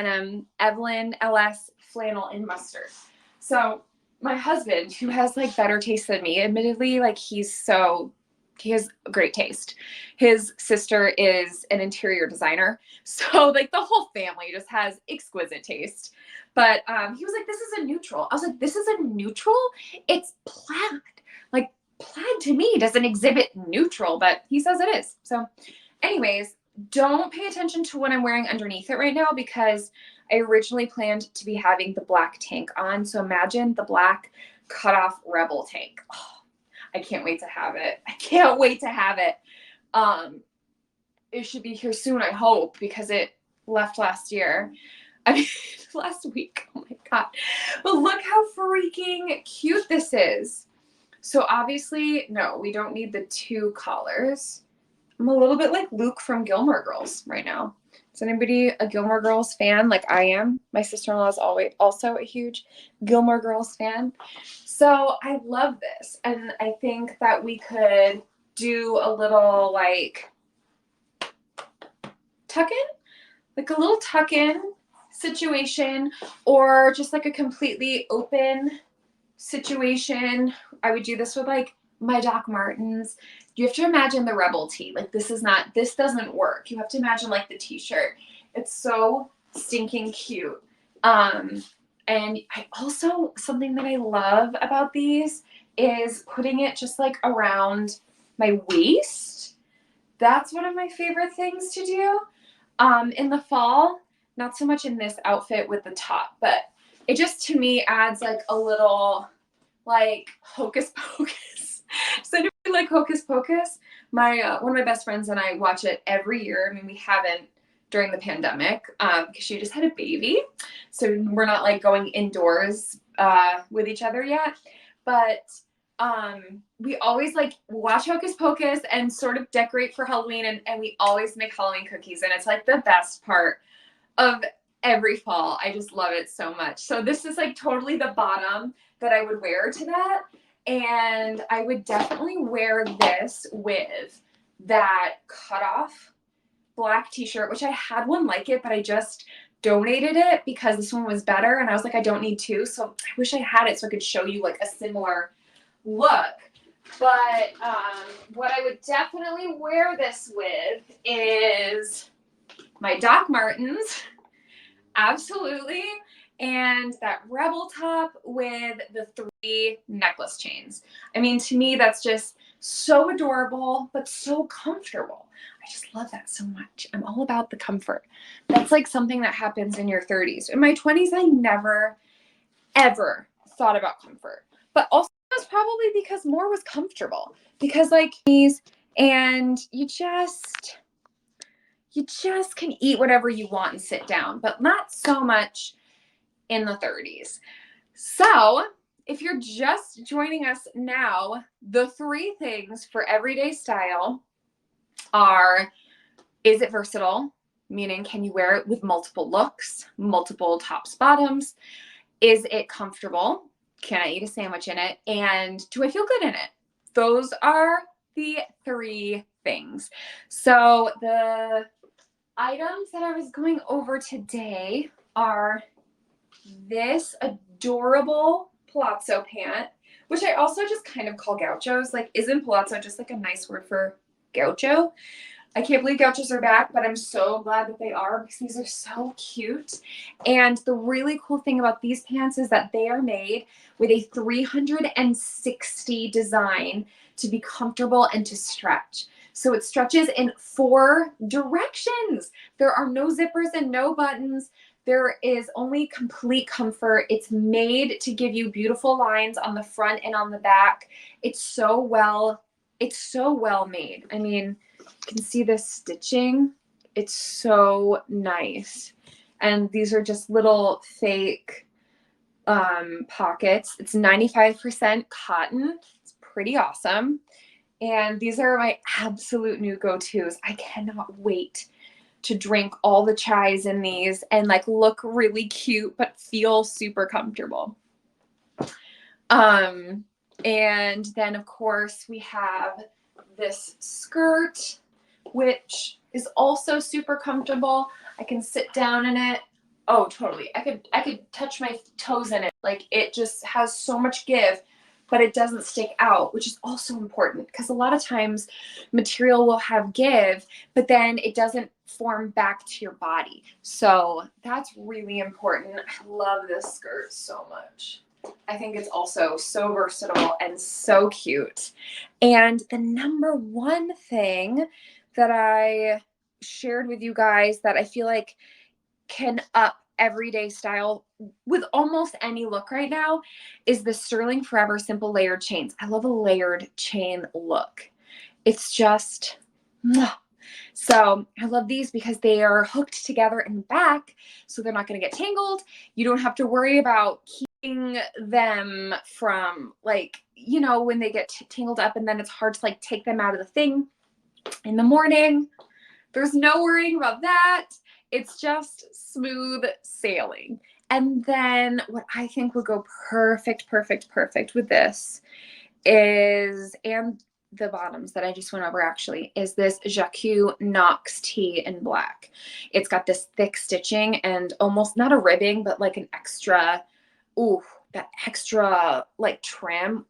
Denim, Evelyn, LS, Flannel, and Mustard. So my husband, who has like better taste than me, admittedly, like he has great taste. His sister is an interior designer. So like the whole family just has exquisite taste. But he was like, this is a neutral. I was like, this is a neutral? It's plaid. Like plaid to me doesn't exhibit neutral, but he says it is. So anyways, don't pay attention to what I'm wearing underneath it right now because I originally planned to be having the black tank on. So imagine the black cutoff Rebel tank. Oh, I can't wait to have it. I can't wait to have it. It should be here soon, I hope, because it left last year. I mean, last week. Oh my God. But look how freaking cute this is. So obviously, no, we don't need the two collars. I'm a little bit like Luke from Gilmore Girls right now. Is anybody a Gilmore Girls fan like I am? My sister-in-law is always also a huge Gilmore Girls fan. So I love this. And I think that we could do a little like tuck-in, like a little tuck-in situation, or just like a completely open situation. I would do this with like my Doc Martens. You have to imagine the Rebel tee. Like this doesn't work. You have to imagine like the t-shirt. It's so stinking cute. And I also, something that I love about these is putting it just like around my waist. That's one of my favorite things to do. In the fall, not so much in this outfit with the top, but it just to me adds like a little like hocus pocus. Does anybody like hocus pocus? My one of my best friends and I watch it every year. I mean, we haven't during the pandemic because she just had a baby, so we're not like going indoors with each other yet. But we always like watch Hocus Pocus and sort of decorate for Halloween, and we always make Halloween cookies, and it's like the best part of every fall. I just love it so much. So this is like totally the bottom that I would wear to that. And I would definitely wear this with that cutoff black t-shirt, which I had one like it, but I just donated it because this one was better. And I was like, I don't need two. So I wish I had it so I could show you like a similar look. But what I would definitely wear this with is my Doc Martens. Absolutely. And that Rebel top with the 3 necklace chains. I mean, to me, that's just so adorable, but so comfortable. I just love that so much. I'm all about the comfort. That's like something that happens in your 30s. In my 20s, I never, ever thought about comfort. But also, that's probably because more was comfortable. Because like these, and you just can eat whatever you want and sit down, but not so much in the 30s. So if you're just joining us now, the 3 things for everyday style are, is it versatile? Meaning, can you wear it with multiple looks, multiple tops, bottoms? Is it comfortable? Can I eat a sandwich in it? And do I feel good in it? Those are the 3 things. So the items that I was going over today are this adorable palazzo pant, which I also just kind of call gauchos. Like, isn't palazzo just like a nice word for gaucho? I can't believe gauchos are back, but I'm so glad that they are because these are so cute. And the really cool thing about these pants is that they are made with a 360 design to be comfortable and to stretch. So it stretches in 4 directions. There are no zippers and no buttons. There is only complete comfort. It's made to give you beautiful lines on the front and on the back. It's so well made. I mean, you can see this stitching. It's so nice. And these are just little fake pockets. It's 95% cotton. It's pretty awesome. And these are my absolute new go-tos. I cannot wait to drink all the chais in these and like look really cute but feel super comfortable. And then of course we have this skirt, which is also super comfortable. I can sit down in it. Oh, totally. I could touch my toes in it. Like it just has so much give, but it doesn't stick out, which is also important because a lot of times material will have give, but then it doesn't form back to your body. So that's really important. I love this skirt so much. I think it's also so versatile and so cute. And the number one thing that I shared with you guys that I feel like can up everyday style with almost any look right now is the Sterling Forever Simple Layered Chains. I love a layered chain look. It's just, mwah. So I love these because they are hooked together in the back, so they're not going to get tangled. You don't have to worry about keeping them from like, you know, when they get tangled up and then it's hard to like take them out of the thing in the morning. There's no worrying about that. It's just smooth sailing. And then what I think would go perfect with this is, and the bottoms that I just went over actually, is this Jacques Knox tee in black. It's got this thick stitching and almost not a ribbing, but like an extra, ooh, that extra like trim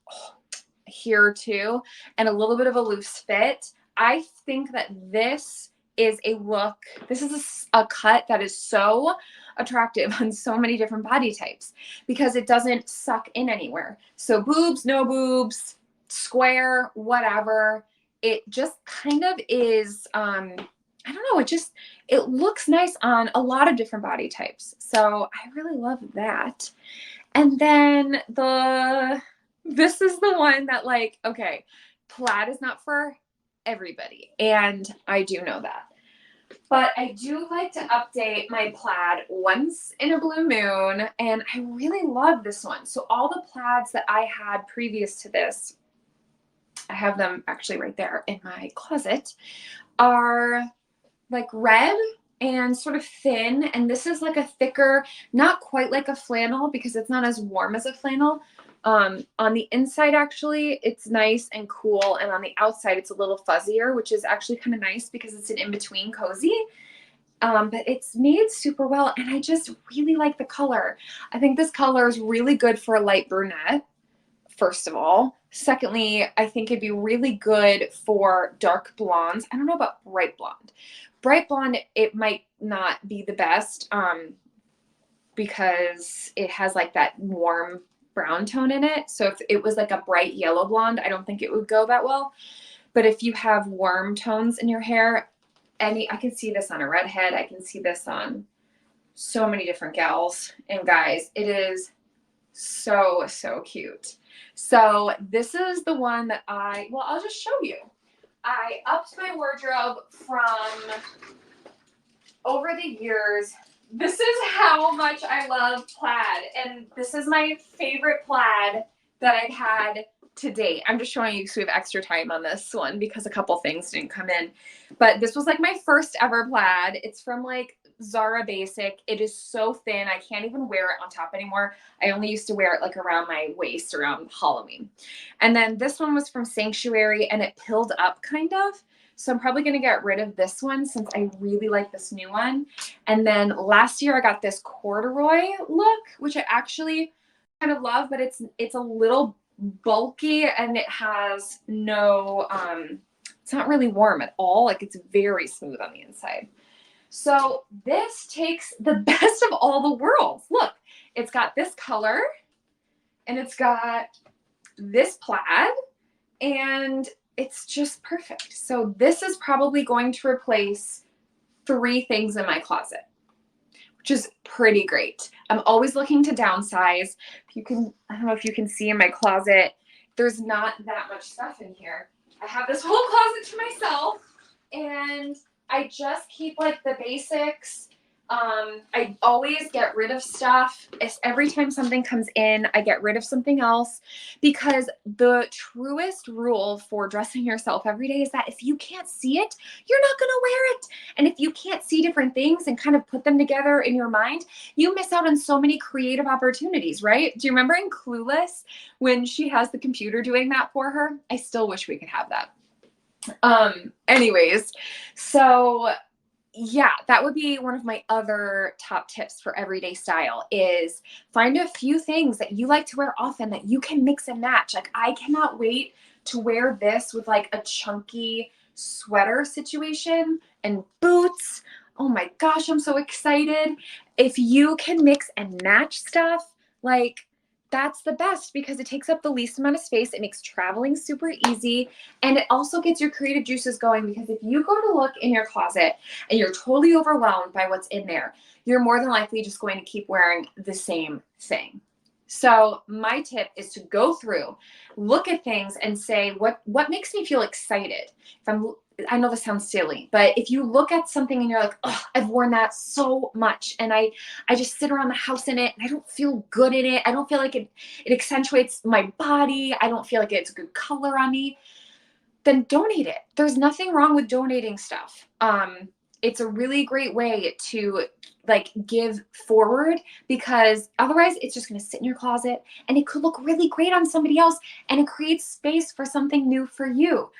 here too, and a little bit of a loose fit. I think that this is a look, this is a cut that is so attractive on so many different body types because it doesn't suck in anywhere. So boobs, no boobs, square, whatever. It just kind of is, I don't know, it looks nice on a lot of different body types. So I really love that. And then this is the one that like, okay, plaid is not for everybody. And I do know that. But I do like to update my plaid once in a blue moon, and I really love this one. So all the plaids that I had previous to this, I have them actually right there in my closet, are like red and sort of thin. And this is like a thicker, not quite like a flannel because it's not as warm as a flannel. On the inside, actually, it's nice and cool. And on the outside, it's a little fuzzier, which is actually kind of nice because it's an in-between cozy. But it's made super well. And I just really like the color. I think this color is really good for a light brunette, first of all. Secondly, I think it'd be really good for dark blondes. I don't know about bright blonde. Bright blonde, it might not be the best because it has like that warm brown tone in it. So if it was like a bright yellow blonde, I don't think it would go that well. But if you have warm tones in your hair, I can see this on a redhead. I can see this on so many different gals and guys. It is so, so cute. So this is the one that I'll just show you. I upped my wardrobe from over the years. This is how much I love plaid. And this is my favorite plaid that I've had to date. I'm just showing you because we have extra time on this one because a couple things didn't come in. But this was like my first ever plaid. It's from like Zara Basic. It is so thin. I can't even wear it on top anymore. I only used to wear it like around my waist around Halloween. And then this one was from Sanctuary and it pilled up kind of. So I'm probably going to get rid of this one since I really like this new one. And then last year I got this corduroy look, which I actually kind of love, but it's a little bulky and it has no, it's not really warm at all. Like it's very smooth on the inside. So this takes the best of all the worlds. Look, it's got this color and it's got this plaid and it's just perfect. So this is probably going to replace 3 things in my closet, which is pretty great. I'm always looking to downsize. I don't know if you can see in my closet, there's not that much stuff in here. I have this whole closet to myself and I just keep like the basics. I always get rid of stuff. Every time something comes in, I get rid of something else because the truest rule for dressing yourself every day is that if you can't see it, you're not going to wear it. And if you can't see different things and kind of put them together in your mind, you miss out on so many creative opportunities, right? Do you remember in Clueless when she has the computer doing that for her? I still wish we could have that. Anyways, so yeah, that would be one of my other top tips for everyday style is find a few things that you like to wear often that you can mix and match. Like I cannot wait to wear this with like a chunky sweater situation and boots. Oh my gosh, I'm so excited. If you can mix and match stuff, like that's the best because it takes up the least amount of space. It makes traveling super easy. And it also gets your creative juices going because if you go to look in your closet and you're totally overwhelmed by what's in there, you're more than likely just going to keep wearing the same thing. So my tip is to go through, look at things and say, what makes me feel excited? I know this sounds silly, but if you look at something and you're like, oh, I've worn that so much and I just sit around the house in it and I don't feel good in it. I don't feel like it accentuates my body. I don't feel like it's a good color on me. Then donate it. There's nothing wrong with donating stuff. It's a really great way to like give forward because otherwise it's just going to sit in your closet and it could look really great on somebody else and it creates space for something new for you.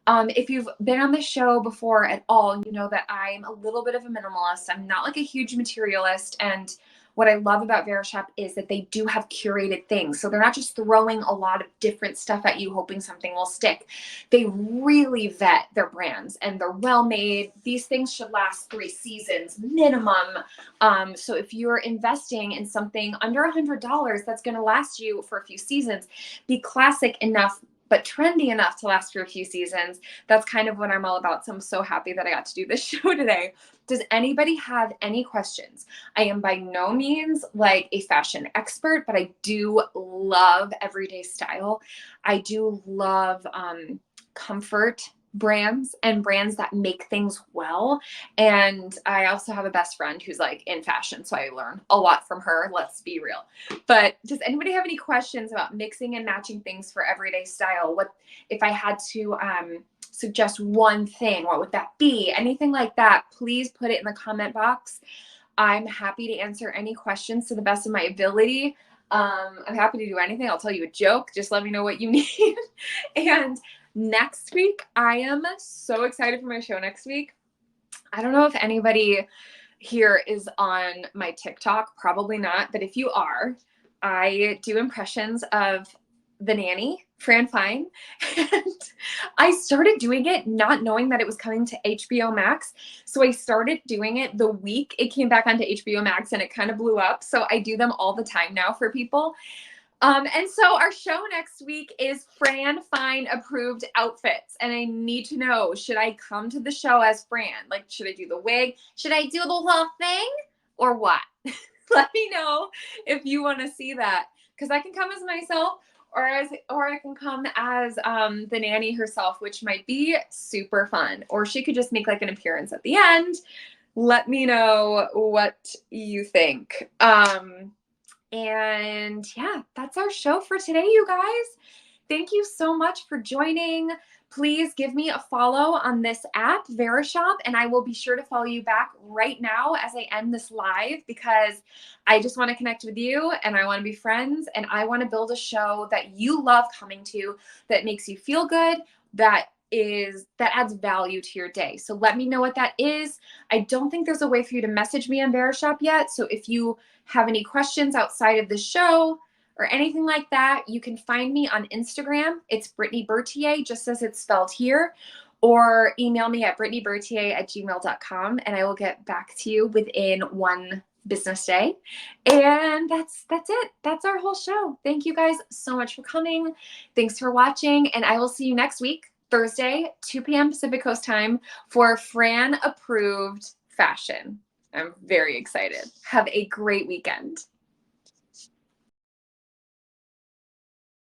If you've been on the show before at all, you know that I'm a little bit of a minimalist. I'm not like a huge materialist. And what I love about Verishop is that they do have curated things. So they're not just throwing a lot of different stuff at you, hoping something will stick. They really vet their brands and they're well made. These things should last 3 seasons minimum. So if you're investing in something under $100 that's going to last you for a few seasons, be classic enough but trendy enough to last for a few seasons. That's kind of what I'm all about. So I'm so happy that I got to do this show today. Does anybody have any questions? I am by no means like a fashion expert, but I do love everyday style. I do love comfort brands and brands that make things well. And I also have a best friend who's like in fashion, so I learn a lot from her. Let's be real. But does anybody have any questions about mixing and matching things for everyday style? What if I had to suggest one thing, what would that be? Anything like that, please put it in the comment box. I'm happy to answer any questions to the best of my ability. I'm happy to do anything. I'll tell you a joke. Just let me know what you need. And next week, I am so excited for my show next week. I don't know if anybody here is on my TikTok, probably not, but if you are, I do impressions of the nanny, Fran Fine, and I started doing it not knowing that it was coming to HBO Max. So I started doing it the week it came back onto HBO Max and it kind of blew up. So I do them all the time now for people. And so our show next week is Fran Fine approved outfits. And I need to know, should I come to the show as Fran? Like, should I do the wig? Should I do the whole thing or what? Let me know if you want to see that because I can come as myself or I can come as the nanny herself, which might be super fun. Or she could just make like an appearance at the end. Let me know what you think. And yeah, that's our show for today, you guys. Thank you so much for joining. Please give me a follow on this app, Verishop, and I will be sure to follow you back right now as I end this live because I just want to connect with you and I want to be friends and I want to build a show that you love coming to, that makes you feel good, that adds value to your day. So let me know what that is. I don't think there's a way for you to message me on Verishop yet. So if you have any questions outside of the show or anything like that, you can find me on Instagram. It's Brittany Berthier, just as it's spelled here, or email me at brittanyberthier@gmail.com and I will get back to you within 1 business day. And that's it. That's our whole show. Thank you guys so much for coming. Thanks for watching. And I will see you next week, Thursday, 2 p.m. Pacific Coast time for Fran approved fashion. I'm very excited. Have a great weekend.